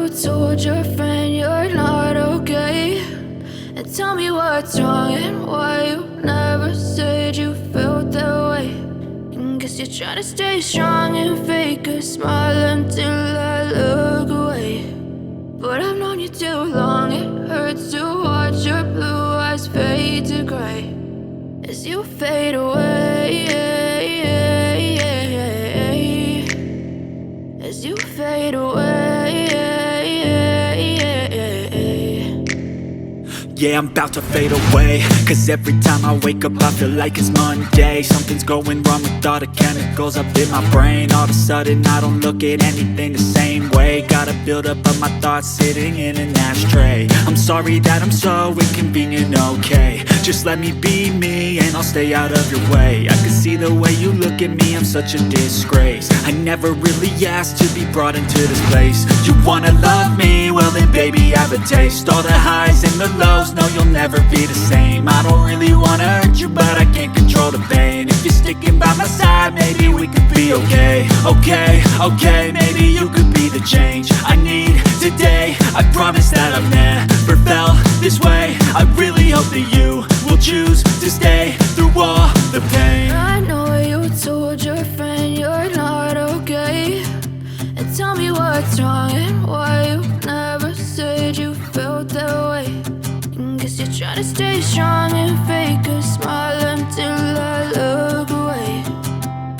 told your friend you're not okay, and tell me what's wrong and why you never said you felt that way. And guess you're trying to stay strong and fake a smile until I look away. But I've known you too long, it hurts to watch your blue eyes fade to gray as you fade away, as you fade away. Yeah, I'm about to fade away, cause every time I wake up I feel like it's Monday. Something's going wrong with all the chemicals up in my brain. All of a sudden I don't look at anything the same way. Got a buildup of my thoughts sitting in an ashtray. I'm sorry that I'm so inconvenient, okay. Just let me be me and I'll stay out of your way. I can see the way you look at me, I'm such a disgrace. I never really asked to be brought into this place. You wanna love me? Well then baby, have a taste. All the highs and the lows, no, you'll never be the same. I don't really wanna hurt you, but I can't control the pain. If you're sticking by my side, maybe we could be okay. Okay, maybe you could be the change I need today. I promise that I've never felt this way. I really hope that you will choose to stay through all the pain. I know you told your friend you're not okay, and tell me what's wrong and why you never said you felt that way. And guess you're trying to stay strong and fake a smile until I look away.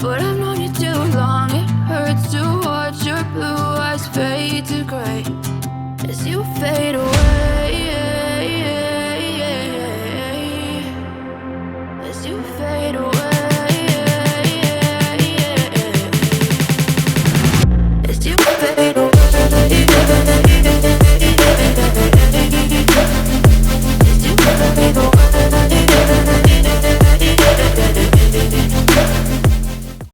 But I've known you too long, it hurts to watch your blue eyes fade to gray as you fade away, as you fade away.